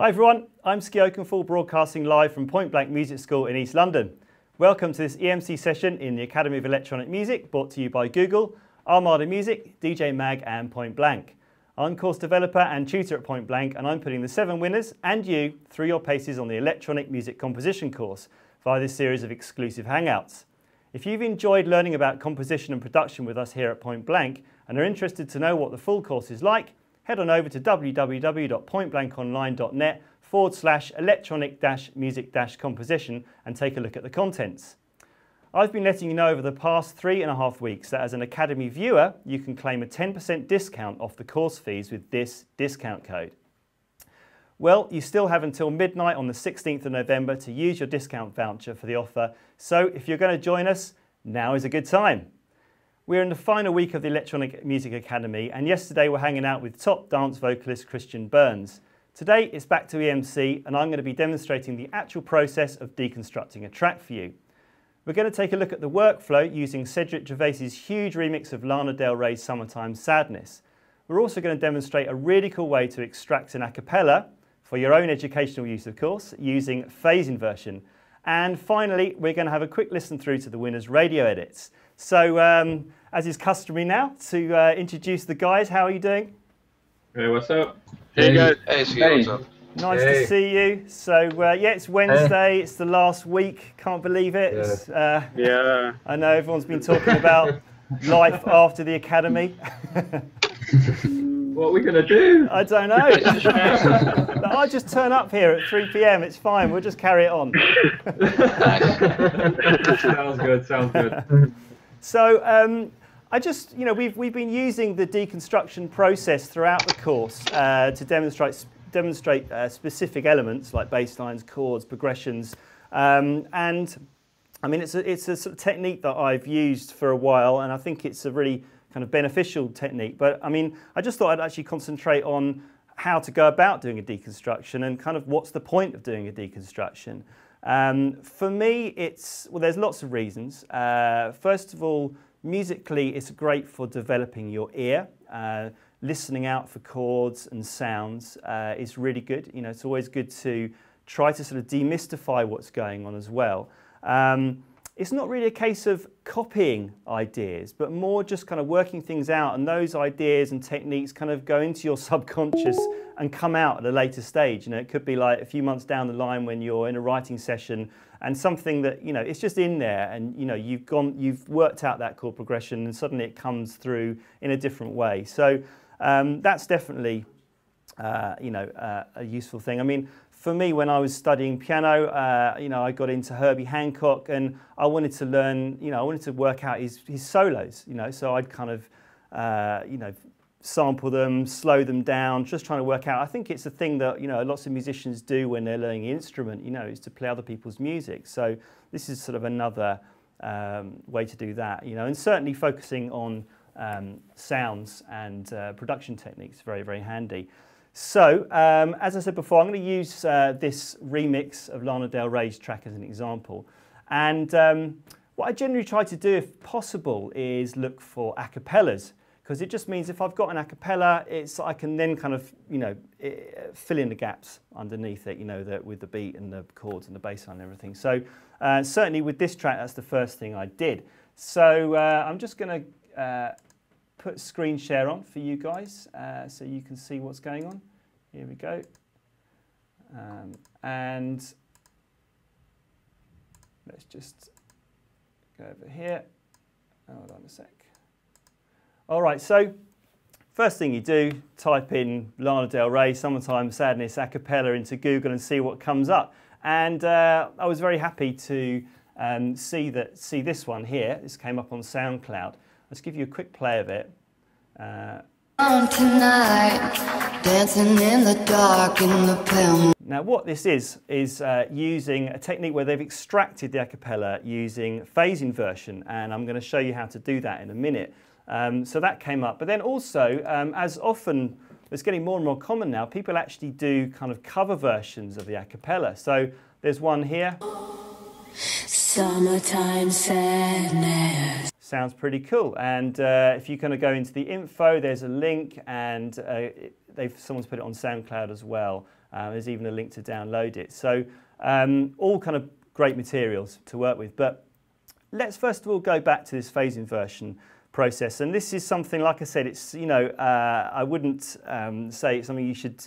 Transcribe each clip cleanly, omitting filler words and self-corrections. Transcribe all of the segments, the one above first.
Hi everyone, I'm Ski Oakenfold, broadcasting live from Point Blank Music School in East London. Welcome to this EMC session in the Academy of Electronic Music, brought to you by Google, Armada Music, DJ Mag and Point Blank. I'm course developer and tutor at Point Blank, and I'm putting the 7 winners and you through your paces on the Electronic Music Composition course via this series of exclusive hangouts. If you've enjoyed learning about composition and production with us here at Point Blank and are interested to know what the full course is like, head on over to www.pointblankonline.net/electronic-music-composition and take a look at the contents. I've been letting you know over the past 3.5 weeks that as an Academy viewer, you can claim a 10% discount off the course fees with this discount code. Well, you still have until midnight on the 16th of November to use your discount voucher for the offer, so if you're going to join us, now is a good time. We're in the final week of the Electronic Music Academy, and yesterday we're hanging out with top dance vocalist Christian Burns. Today it's back to EMC, and I'm going to be demonstrating the actual process of deconstructing a track for you. We're going to take a look at the workflow using Cedric Gervais's huge remix of Lana Del Rey's Summertime Sadness. We're also going to demonstrate a really cool way to extract an acapella, for your own educational use of course, using phase inversion. And finally, we're going to have a quick listen through to the winners' radio edits. So, as is customary now, to introduce the guys. How are you doing? Hey, what's up? Hey, guys. Hey, Ski, what's up? Nice to see you. So, yeah, it's Wednesday. It's the last week. Can't believe it. It's, Yeah. I know everyone's been talking about life after the Academy. What are we going to do? I don't know. I'll just turn up here at 3 PM. It's fine. We'll just carry it on. Sounds good, sounds good. So I just, we've been using the deconstruction process throughout the course to demonstrate specific elements like bass lines, chords, progressions, and I mean it's a sort of technique that I've used for a while, and I think it's a really kind of beneficial technique. But I mean, I just thought I'd actually concentrate on how to go about doing a deconstruction and kind of what's the point of doing a deconstruction. For me, there's lots of reasons. First of all, musically, it's great for developing your ear. Listening out for chords and sounds is really good. It's always good to try to sort of demystify what's going on as well. It's not really a case of copying ideas, but more just kind of working things out, and those ideas and techniques kind of go into your subconscious and come out at a later stage. It could be like a few months down the line when you're in a writing session and something that, it's just in there, and you've worked out that chord progression and suddenly it comes through in a different way. So that's definitely a useful thing. I mean, for me, when I was studying piano, I got into Herbie Hancock, and I wanted to learn, I wanted to work out his solos, so I'd kind of, sample them, slow them down, just trying to work out. I think it's a thing that, lots of musicians do when they're learning an instrument, is to play other people's music. So this is sort of another way to do that, and certainly focusing on sounds and production techniques, very, very handy. So, as I said before, I'm going to use this remix of Lana Del Rey's track as an example. And what I generally try to do, if possible, is look for acapellas, because it just means if I've got an acapella, I can then kind of, fill in the gaps underneath it, with the beat and the chords and the bass line and everything. So, certainly with this track, that's the first thing I did. So, I'm just going to put screen share on for you guys so you can see what's going on. Here we go. And let's just go over here. Hold on a sec. All right, so first thing you do, type in Lana Del Rey, Summertime Sadness a cappella into Google and see what comes up. And I was very happy to see this one here. This came up on SoundCloud. Let's give you a quick play of it. Tonight, dancing in the dark in the pale. Now what this is using a technique where they've extracted the acapella using phase inversion, and I'm going to show you how to do that in a minute. So that came up, but then also, as often, it's getting more and more common now, people actually do kind of cover versions of the acapella. So there's one here. Summertime sadness. sounds pretty cool. And if you kind of go into the info, there's a link, and someone's put it on SoundCloud as well. There's even a link to download it. So all kind of great materials to work with. But let's first of all go back to this phase inversion process. And this is something, like I said, it's, I wouldn't say it's something you should,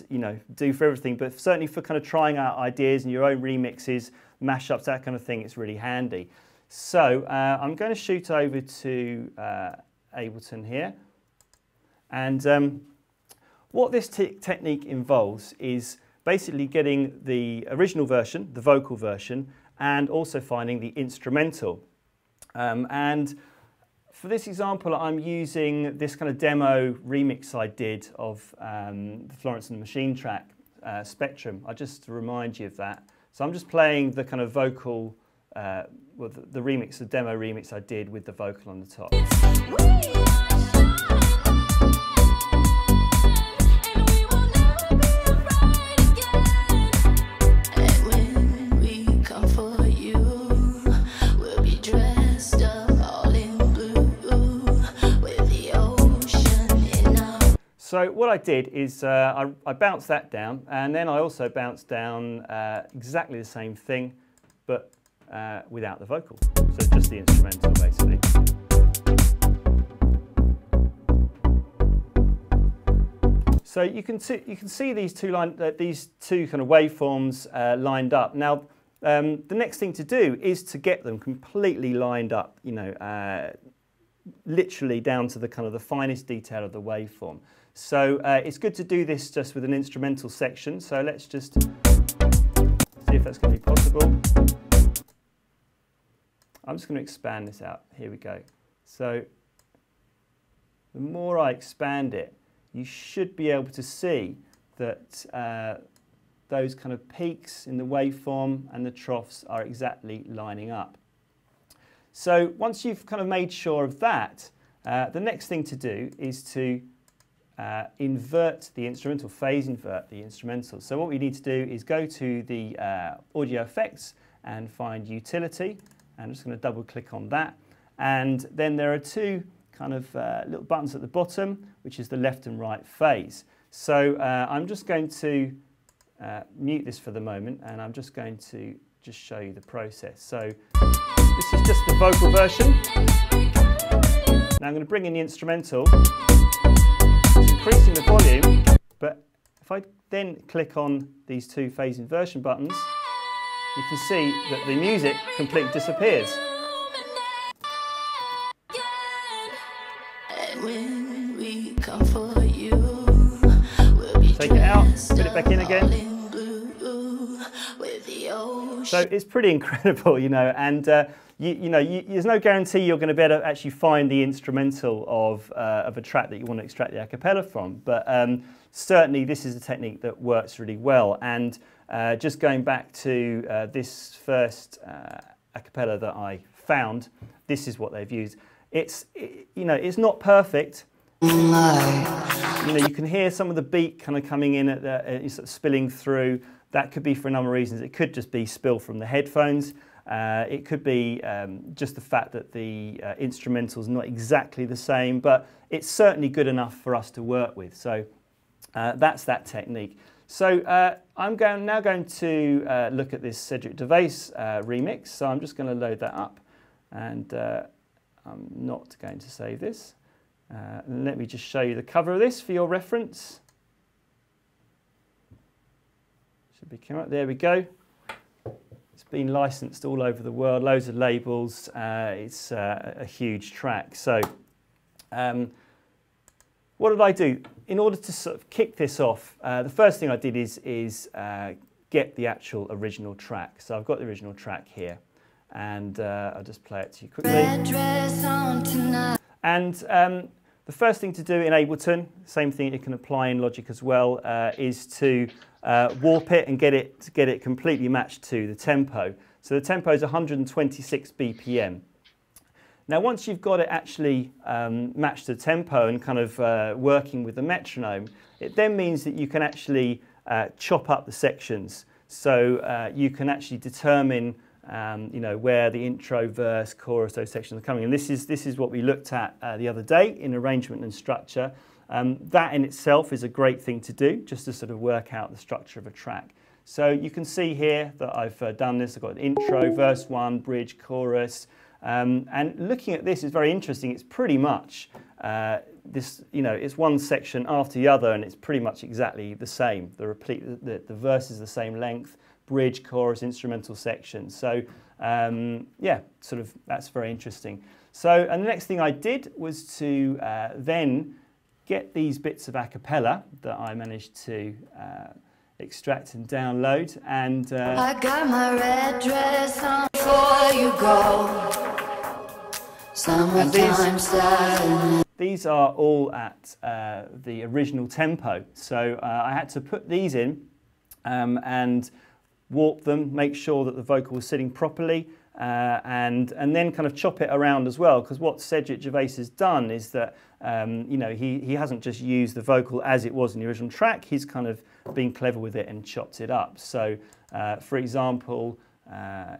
do for everything, but certainly for kind of trying out ideas and your own remixes, mashups, that kind of thing, it's really handy. So I'm going to shoot over to Ableton here. And what this technique involves is basically getting the original version, the vocal version, and also finding the instrumental. And for this example, I'm using this kind of demo remix I did of the Florence and the Machine track, Spectrum. I'll just remind you of that. So I'm just playing the kind of vocal, well, the remix, the demo remix I did with the vocal on the top. So what I did is I bounced that down, and then I also bounced down exactly the same thing, but without the vocal. So just the instrumental, basically. So you can see these two kind of waveforms lined up. Now the next thing to do is to get them completely lined up. Literally down to the kind of the finest detail of the waveform. So it's good to do this just with an instrumental section. So let's just see if that's going to be possible. I'm just going to expand this out. Here we go. So the more I expand it, you should be able to see that those kind of peaks in the waveform and the troughs are exactly lining up. So once you've kind of made sure of that, the next thing to do is to invert the instrumental, phase invert the instrumental. So what we need to do is go to the audio effects and find utility. I'm just going to double click on that. And then there are two kind of little buttons at the bottom, which is the left and right phase. So I'm just going to mute this for the moment, and I'm just going to just show you the process. So this is just the vocal version. Now I'm going to bring in the instrumental. It's increasing the volume, but if I then click on these two phase inversion buttons, you can see that the music completely disappears. Take it out, put it back in again. So it's pretty incredible, and there's no guarantee you're going to be able to actually find the instrumental of a track that you want to extract the acapella from, but certainly this is a technique that works really well. And just going back to this first acapella that I found, this is what they've used. It's not perfect. You can hear some of the beat kind of coming in sort of spilling through. That could be for a number of reasons. It could just be spill from the headphones. It could be just the fact that the instrumental is not exactly the same, but it's certainly good enough for us to work with. So that's that technique. So I'm now going to look at this Cedric Gervais remix. So I'm just going to load that up, and I'm not going to save this. Let me just show you the cover of this for your reference. Should be coming up. There we go. It's been licensed all over the world, loads of labels. It's a huge track. So what did I do? In order to sort of kick this off, the first thing I did is get the actual original track. So I've got the original track here, and I'll just play it to you quickly. And the first thing to do in Ableton, same thing you can apply in Logic as well, is to warp it and get it completely matched to the tempo. So the tempo is 126 BPM. Now once you've got it actually matched to the tempo and kind of working with the metronome, it then means that you can actually chop up the sections. So you can actually determine you know, where the intro, verse, chorus, those sections are coming. And this is what we looked at the other day in arrangement and structure. That in itself is a great thing to do, just to sort of work out the structure of a track. So you can see here that I've done this. I've got an intro, verse 1, bridge, chorus. And looking at this is very interesting. It's pretty much this, you know, it's one section after the other, and it's pretty much exactly the same. The verse is the same length, bridge, chorus, instrumental section. So yeah, sort of that's very interesting. So, and the next thing I did was to then get these bits of a cappella that I managed to extract and download, and I got my red dress on before you go. Summertime style. These are all at the original tempo, so I had to put these in and warp them, make sure that the vocal was sitting properly, and then kind of chop it around as well, because what Cedric Gervais has done is that you know, he hasn't just used the vocal as it was in the original track, he's kind of been clever with it and chopped it up. So for example,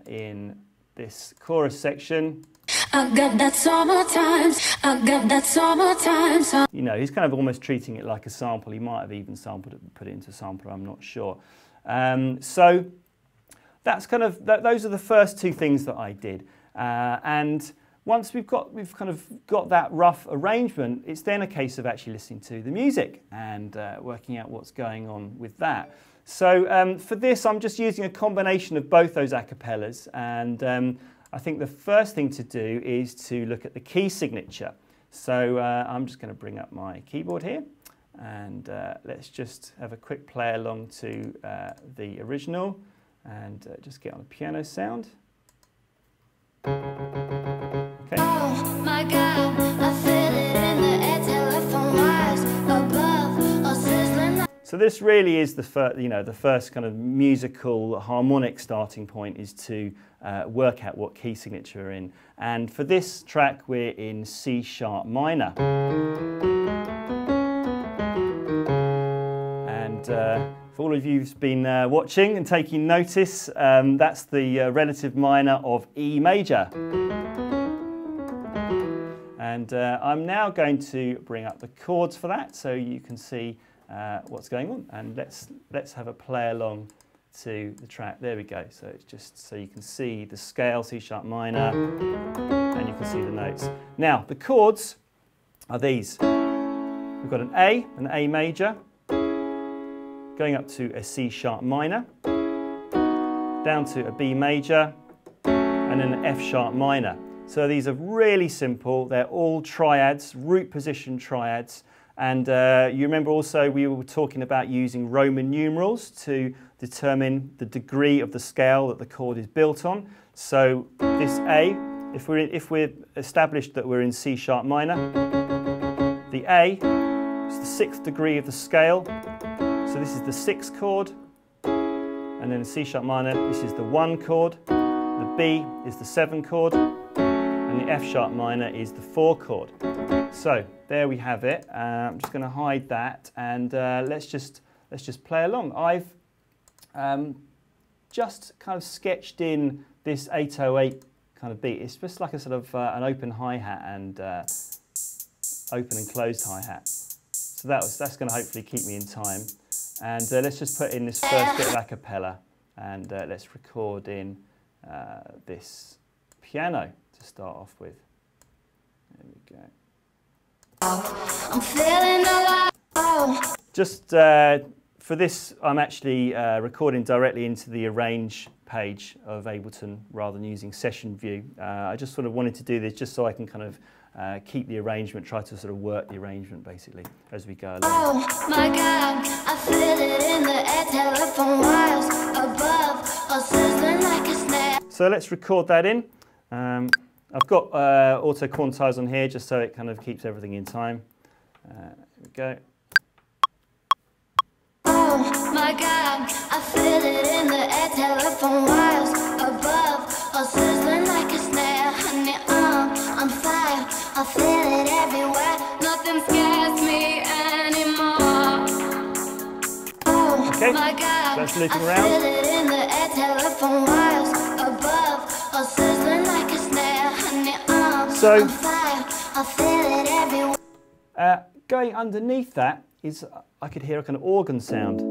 in this chorus section, I got that summertime, I got that summertime. You know, he's kind of almost treating it like a sample. He might have even sampled it and put it into a sampler, I'm not sure. So that's kind of, those are the first two things that I did. And once we've kind of got that rough arrangement, it's then a case of actually listening to the music and working out what's going on with that. So for this, I'm just using a combination of both those a cappellas, and I think the first thing to do is to look at the key signature. So I'm just going to bring up my keyboard here, and let's just have a quick play along to the original, and just get on the piano sound. Okay. Oh my God, I feel it in the air, telephone wires above, or sizzling. So this really is the first, you know, the first kind of musical harmonic starting point is to work out what key signature we're in. And for this track, we're in C sharp minor. And for all of you who've been watching and taking notice, that's the relative minor of E major. And I'm now going to bring up the chords for that, so you can see what's going on. And let's have a play along to the track. There we go. So it's just so you can see the scale, C sharp minor, and you can see the notes. Now the chords are these. We've got an A major, going up to a C sharp minor, down to a B major, and then an F sharp minor. So these are really simple. They're all triads, root position triads. And you remember also we were talking about using Roman numerals to determine the degree of the scale that the chord is built on. So this A, if we're established that we're in C sharp minor, the A is the 6th degree of the scale. So this is the 6th chord, and then in C sharp minor, this is the 1 chord, the B is the 7 chord, and the F sharp minor is the 4 chord. So there we have it. I'm just going to hide that, and let's just play along. I've just kind of sketched in this 808 kind of beat. It's just like a sort of an open hi-hat and open and closed hi-hat. So that's going to hopefully keep me in time. And let's just put in this first bit of a cappella, and let's record in this piano to start off with. There we go. I'm feeling alive. Just for this, I'm actually recording directly into the arrange page of Ableton rather than using session view. I just sort of wanted to do this just so I can kind of keep the arrangement, try to sort of work the arrangement basically as we go along. Oh my God, I feel it in the air, telephone wires above, or sizzling like a snare. So let's record that in. I've got auto quantize on here just so it kind of keeps everything in time. Here we go. Oh my God, I feel it in the air, telephone wires above, or sizzling like a snare. Honey, I'm fire, I feel it everywhere. Nothing scares me anymore. Oh okay. my God, so that's looping I around. feel it in the air, telephone wires above, or sizzling like a snare. Honey, So, on fire, I feel it everywhere. going underneath that is, I could hear a kind of organ sound.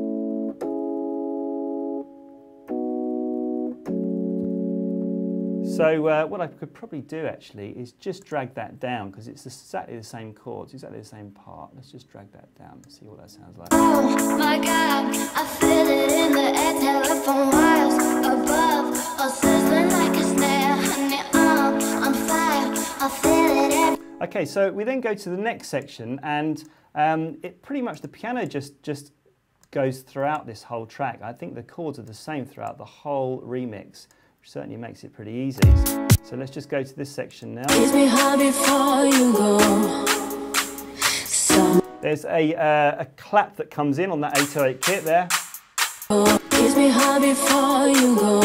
So what I could probably do actually is just drag that down, because it's exactly the same chords, exactly the same part. Let's just drag that down and see what that sounds like. Oh my God, I feel it in the air, telephone wires above, or sizzling like a snare. Honey, on fire, I feel it everywhere. Okay, so we then go to the next section, and it pretty much, the piano just goes throughout this whole track. I think the chords are the same throughout the whole remix, which certainly makes it pretty easy. So let's just go to this section now. Kiss me hard before you go. There's a clap that comes in on that 808 kit there. Kiss me hard before you go.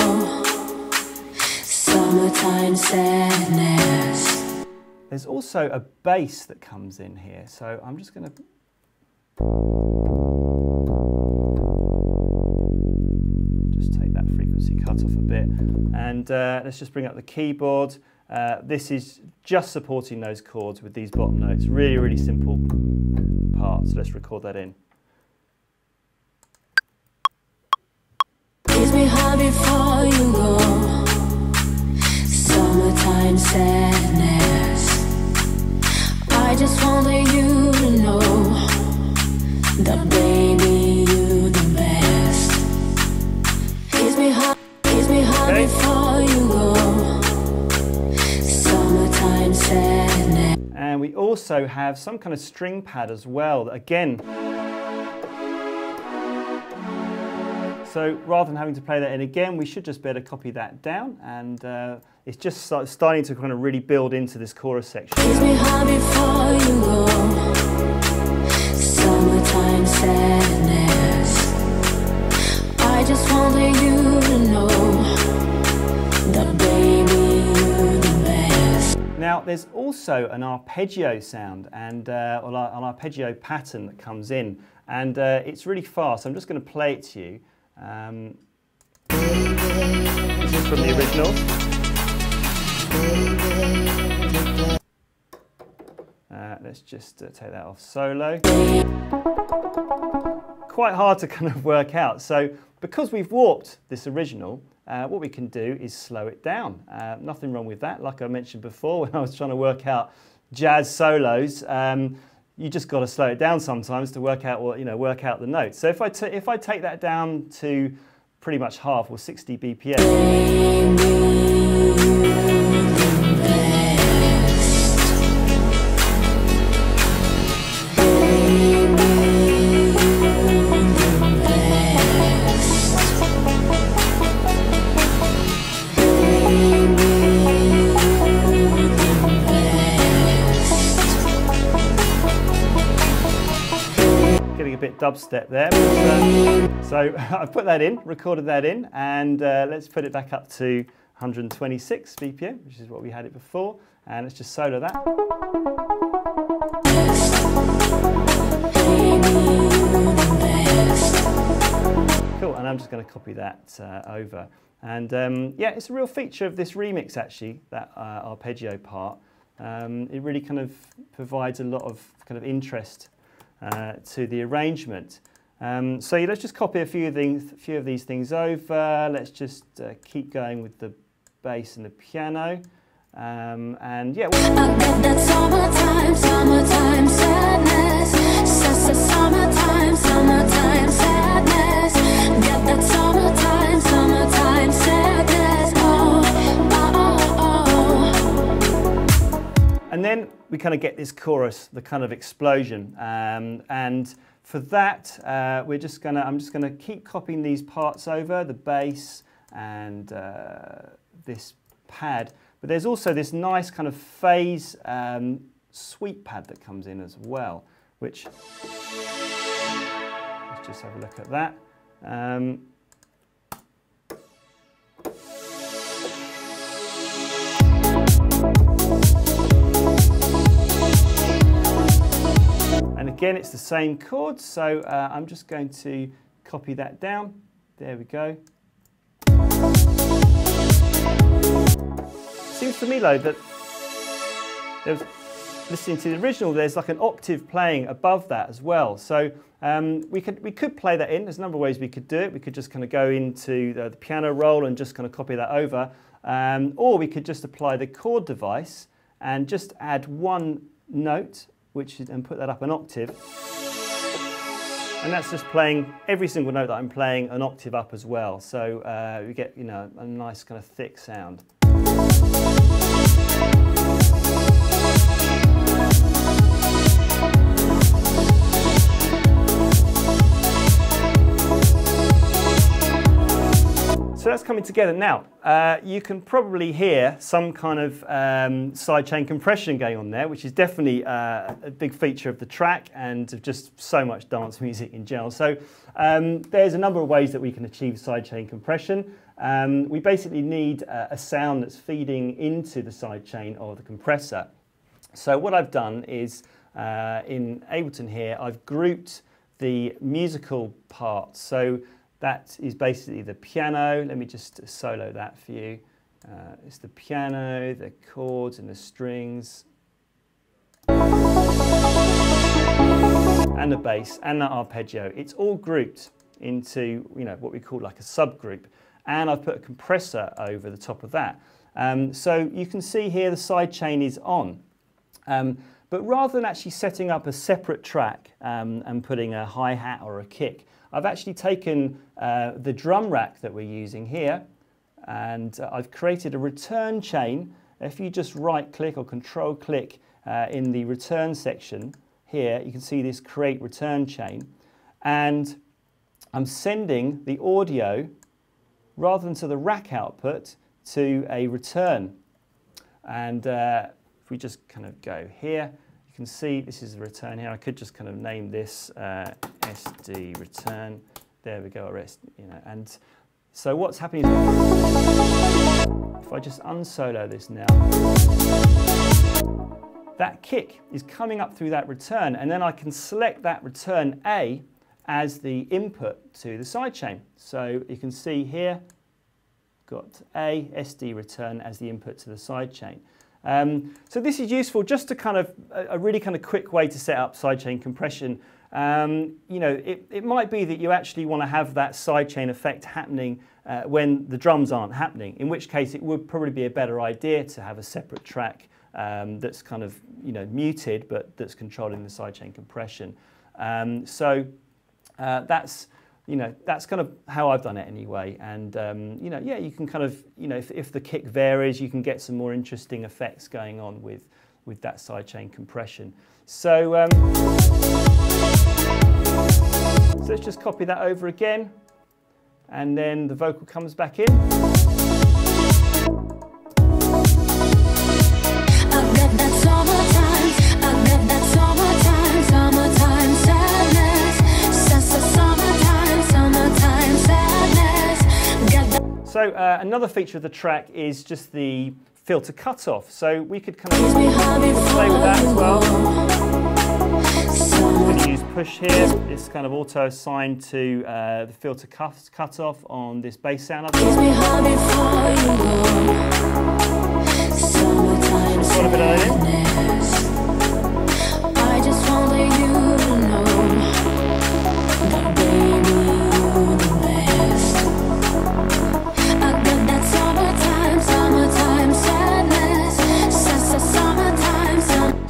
Summertime sadness. There's also a bass that comes in here, so I'm just going to... just take that frequency cut off a bit, and let's just bring up the keyboard. This is just supporting those chords with these bottom notes. Really, really simple part, so let's record that in. Kiss me hard before you go. Summertime sadness. I just wanted you to know that baby, you the best. Kiss me hard Okay. before you go. Summertime sadness. And we also have some kind of string pad as well, that again, so rather than having to play that in again, we should just be able to copy that down, and it's just starting to kind of really build into this chorus section. Kiss me hard before you go. Summertime sadness. I just wanted you to know that baby, you the best. Now there's also an arpeggio sound, and or an arpeggio pattern that comes in, and it's really fast. I'm just going to play it to you. This is from the original. Let's just take that off solo. Quite hard to kind of work out. So because we've warped this original, what we can do is slow it down. Nothing wrong with that. Like I mentioned before, when I was trying to work out jazz solos, you just got to slow it down sometimes to work out what, work out the notes. So if I take that down to pretty much half, or 60 BPM. Dubstep there, so I've put that in, recorded that in, and let's put it back up to 126 BPM, which is what we had it before, and let's just solo that. Cool, and I'm just going to copy that over, and yeah, it's a real feature of this remix actually, that arpeggio part. It really kind of provides a lot of kind of interest to the arrangement. So let's just copy a few of these things over. Let's just keep going with the bass and the piano. And yeah. I got that summertime sadness. Summertime sadness. Got that summertime sadness. And then we kind of get this chorus, the kind of explosion, and for that I'm just gonna keep copying these parts over, the bass and this pad. But there's also this nice kind of phase sweep pad that comes in as well, which let's just have a look at that. And again, it's the same chords, so I'm just going to copy that down. There we go. seems to me though that there's, listening to the original, there's like an octave playing above that as well. So we could play that in. There's a number of ways we could do it. We could just kind of go into the piano roll and just kind of copy that over. Or we could just apply the chord device and just add one note, and put that up an octave. And that's just playing every single note that I'm playing an octave up as well. So we get, you know, a nice kind of thick sound. So that's coming together. Now, you can probably hear some kind of sidechain compression going on there, which is definitely a big feature of the track and of just so much dance music in general. So there's a number of ways that we can achieve sidechain compression. We basically need a sound that's feeding into the sidechain of the compressor. So what I've done is, in Ableton here, I've grouped the musical parts. So that is basically the piano. Let me just solo that for you. It's the piano, the chords and the strings, and the bass and the arpeggio. It's all grouped into, you know, what we call like a subgroup. And I've put a compressor over the top of that. So you can see here the sidechain is on. But rather than actually setting up a separate track and putting a hi-hat or a kick, I've actually taken the drum rack that we're using here, and I've created a return chain. If you just right-click or control-click in the return section here, you can see this create return chain. And I'm sending the audio, rather than to the rack output, to a return. And if we just kind of go here, you can see this is the return here. I could just kind of name this SD return. There we go, you know. And so what's happening is, if I just unsolo this now, that kick is coming up through that return, and then I can select that return A as the input to the sidechain. So you can see here, got A, SD return as the input to the sidechain. So this is useful just to kind of, a really kind of quick way to set up sidechain compression. You know, it might be that you actually want to have that sidechain effect happening when the drums aren't happening, in which case it would probably be a better idea to have a separate track that's kind of, you know, muted, but that's controlling the sidechain compression. That's, you know, that's kind of how I've done it anyway. And, you know, yeah, you can kind of, you know, if the kick varies, you can get some more interesting effects going on with that sidechain compression. So, so let's just copy that over again. And then the vocal comes back in. So another feature of the track is just the filter cutoff. So we could kind of play with that as well. I'm going to use push here. It's kind of auto assigned to the filter cutoff on this bass sound. I've got a bit of it in.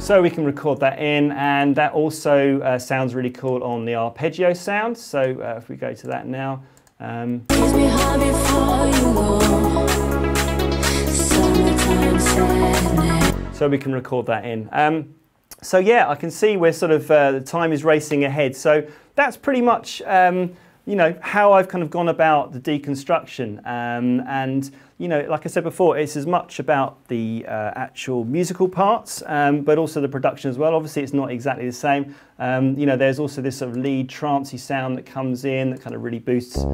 So we can record that in, and that also sounds really cool on the arpeggio sound. So if we go to that now. So we can record that in. So yeah, I can see we're sort of, the time is racing ahead. So that's pretty much, you know, how I've kind of gone about the deconstruction. And, you know, like I said before, it's as much about the actual musical parts, but also the production as well. Obviously, it's not exactly the same. You know, there's also this sort of lead trancey sound that comes in that kind of really boosts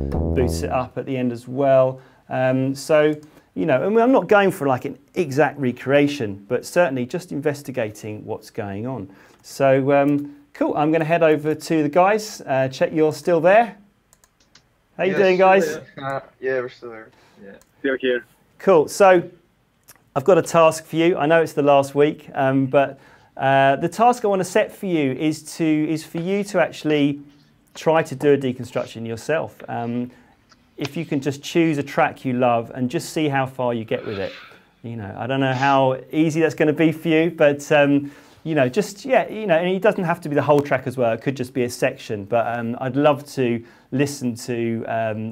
it up at the end as well. So, you know, and I'm not going for like an exact recreation, but certainly just investigating what's going on. So, cool. I'm going to head over to the guys. Check you're still there. How you doing, guys? Yeah, we're still there. Yeah. Still here. Cool. So I've got a task for you. I know it's the last week, but the task I want to set for you is for you to actually try to do a deconstruction yourself. If you can just choose a track you love and just see how far you get with it. You know, I don't know how easy that's going to be for you, but you know, just and it doesn't have to be the whole track as well. It could just be a section. But I'd love to listen to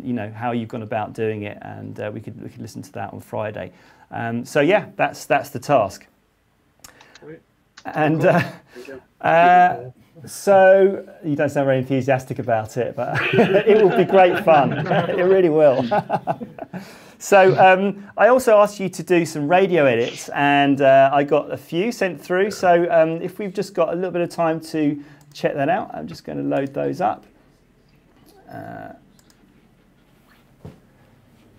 you know, how you've gone about doing it, and we could listen to that on Friday. So yeah, that's the task. And so you don't sound very enthusiastic about it, but it will be great fun. It really will. So I also asked you to do some radio edits, and I got a few sent through. So if we've just got a little bit of time to check that out, I'm just going to load those up.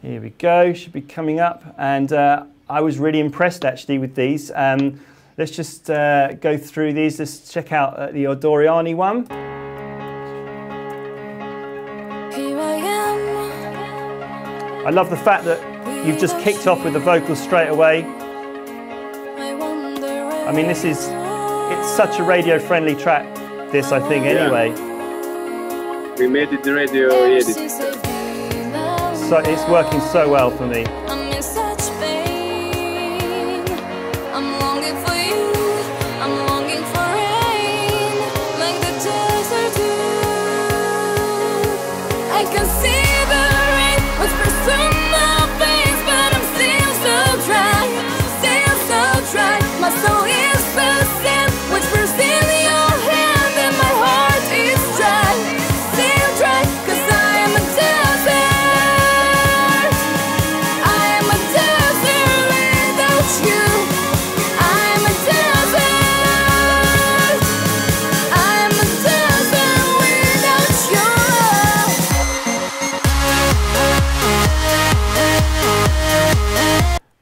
Here we go, should be coming up. And I was really impressed actually with these. Let's just go through these. Let's check out the Odoriani one. I love the fact that you've just kicked off with the vocals straight away. I mean, it's such a radio-friendly track, this, I think, anyway. We made it the radio edit. So it's working so well for me.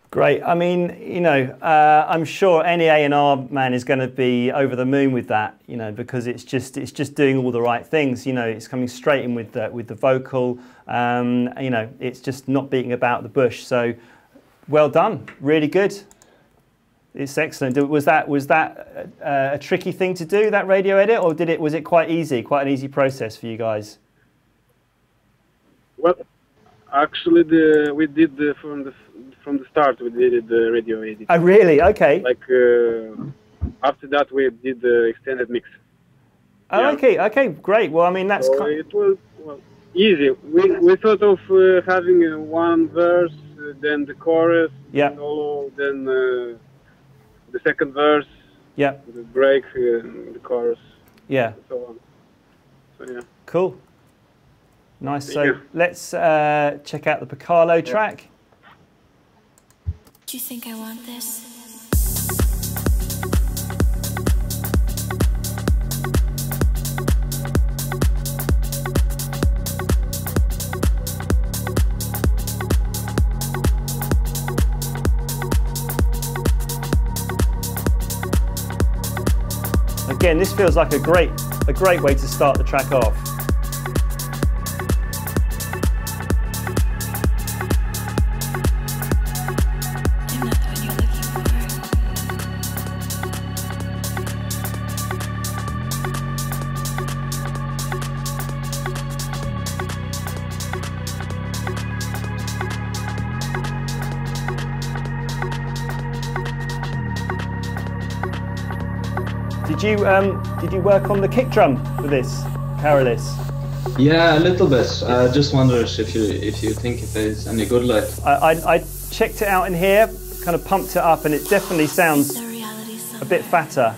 Great. I mean, you know, I'm sure any A&R man is going to be over the moon with that, you know, because it's just doing all the right things. You know, it's coming straight in with the vocal. You know, it's just not beating about the bush. So, well done. Really good. It's excellent. Was that a tricky thing to do, that radio edit, or was it quite easy, quite an easy process for you guys? Well, actually, we did from the start, we did the radio edit. Oh, really? Okay. Like, after that, we did the extended mix. Oh, yeah. Okay, great. Well, I mean, that's... So it was easy. We thought of having one verse, then the chorus, solo, then the second verse, the break, the chorus, and so on. So, yeah. Cool. Nice. So let's check out the Piccolo track. Do you think I want this? Again, this feels like a great way to start the track off. Did you work on the kick drum for this, Carolis? Yeah, a little bit. I just wonders if you think it is any good. Like I checked it out in here, kind of pumped it up, and it definitely sounds a bit fatter.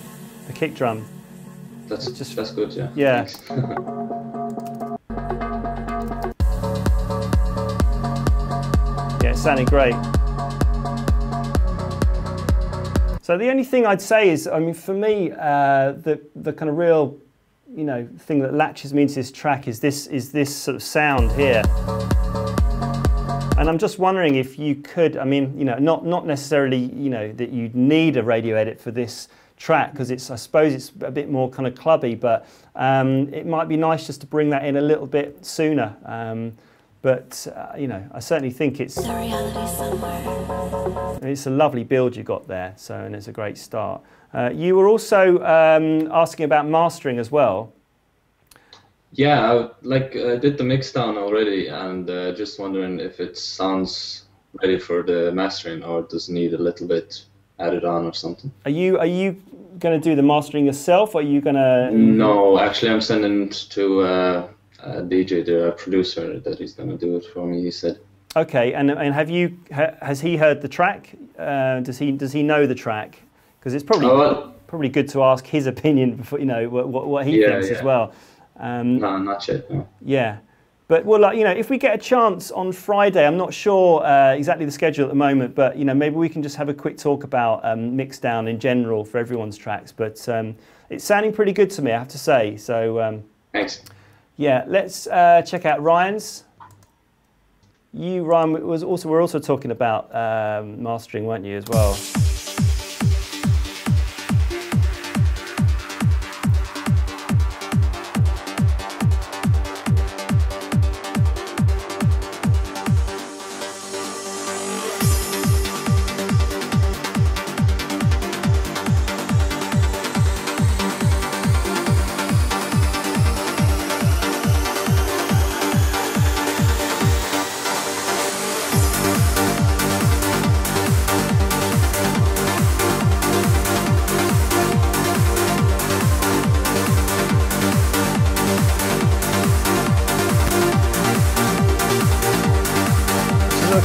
The kick drum. That's good. Yeah. Yeah. Yeah, it sounded great. So the only thing I'd say is, I mean, for me, the kind of real, you know, thing that latches me into this track is this sort of sound here. And I'm just wondering if you could, I mean, you know, not necessarily, you know, that you'd need a radio edit for this track, because I suppose it's a bit more kind of clubby, but it might be nice just to bring that in a little bit sooner. But you know, I certainly think it's a reality somewhere. It's a lovely build you got there. So, and it's a great start. You were also asking about mastering as well. Yeah, I did the mix down already, and just wondering if it sounds ready for the mastering, or does it need a little bit added on or something. Are you going to do the mastering yourself, or are you going to? No, actually, I'm sending it to a DJ, the producer, that he's going to do it for me. He said. Okay, and has he heard the track? Does he know the track? Because it's probably good to ask his opinion before, you know, what he thinks as well. No, not yet. No. Yeah, but well, you know, if we get a chance on Friday, I'm not sure exactly the schedule at the moment, but you know, maybe we can just have a quick talk about mixdown in general for everyone's tracks. But it's sounding pretty good to me, I have to say. So thanks. Yeah, let's check out Ryan's. Ryan, we're also talking about mastering, weren't you, as well?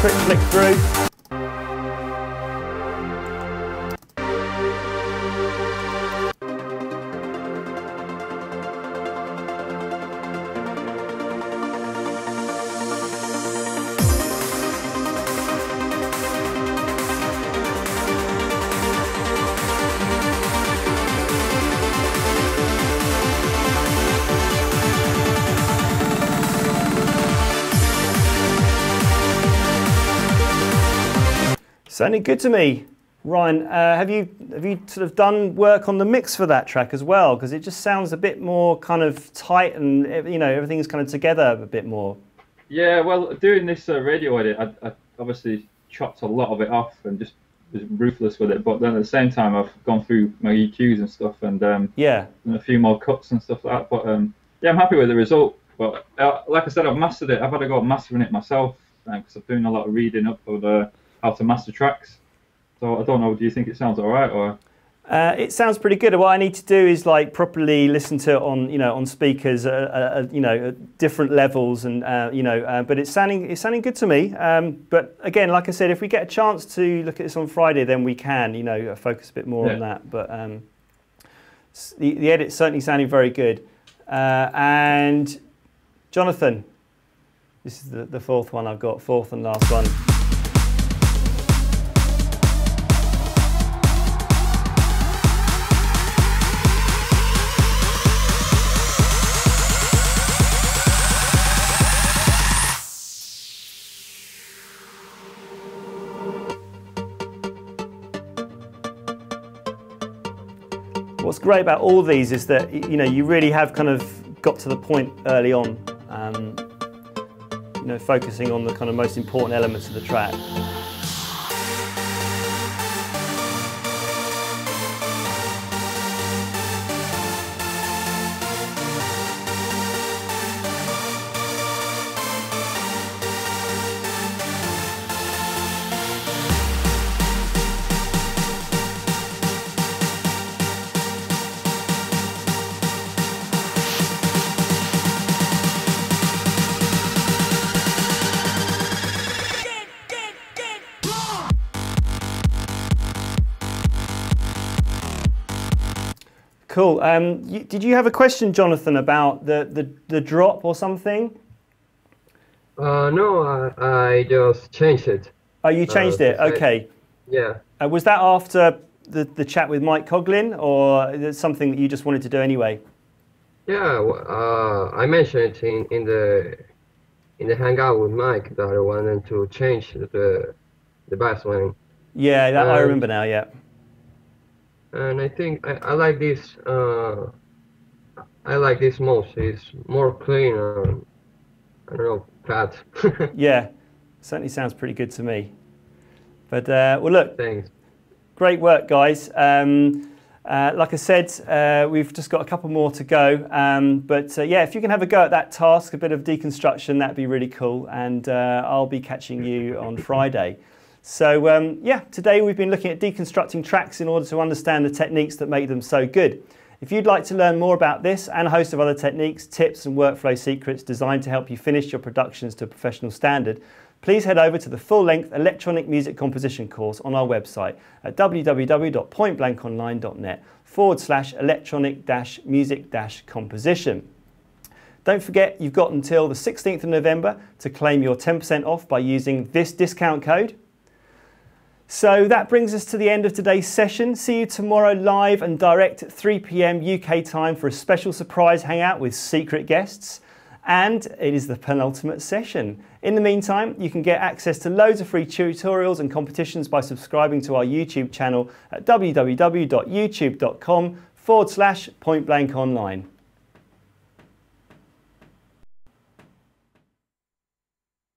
Quick flick through. Sounding good to me. Ryan, have you sort of done work on the mix for that track as well? Because it just sounds a bit more kind of tight, and you know, everything's kind of together a bit more. Yeah, well, doing this radio edit, I obviously chopped a lot of it off and just was ruthless with it. But then at the same time, I've gone through my EQs and stuff, and done a few more cuts and stuff like that. But yeah, I'm happy with the result. But like I said, I've mastered it. I've had to go mastering it myself because I'm doing a lot of reading up of how to master tracks. So I don't know, do you think it sounds all right, or? It sounds pretty good. What I need to do is like properly listen to it on, you know, on speakers, you know, at different levels, and you know, but it's sounding good to me. But again, like I said, if we get a chance to look at this on Friday, then we can, you know, focus a bit more on that. But the edit's certainly sounding very good. And Jonathan, this is the fourth one I've got, fourth and last one. What's great about all these is that, you know, you really have kind of got to the point early on, you know, focusing on the kind of most important elements of the track. Cool. Did you have a question, Jonathan, about the drop or something? No, I just changed it. Oh, you changed it? Okay. Yeah. Was that after the chat with Mike Coughlin, or is it something that you just wanted to do anyway? Yeah, I mentioned it in the hangout with Mike that I wanted to change the bass line. Yeah, that I remember now. Yeah. And I think I like this. I like this most. It's more clean, I don't know, fat. Yeah, certainly sounds pretty good to me. But well, look, thanks. Great work, guys. Like I said, we've just got a couple more to go. But yeah, if you can have a go at that task, a bit of deconstruction, that'd be really cool. And I'll be catching you on Friday. So yeah, today we've been looking at deconstructing tracks in order to understand the techniques that make them so good. If you'd like to learn more about this and a host of other techniques, tips and workflow secrets designed to help you finish your productions to a professional standard, please head over to the full-length electronic music composition course on our website at www.pointblankonline.net/electronic-music-composition. Don't forget, you've got until the 16th of November to claim your 10% off by using this discount code. So that brings us to the end of today's session. See you tomorrow live and direct at 3 p.m. UK time for a special surprise hangout with secret guests. And it is the penultimate session. In the meantime, you can get access to loads of free tutorials and competitions by subscribing to our YouTube channel at www.youtube.com/pointblankonline.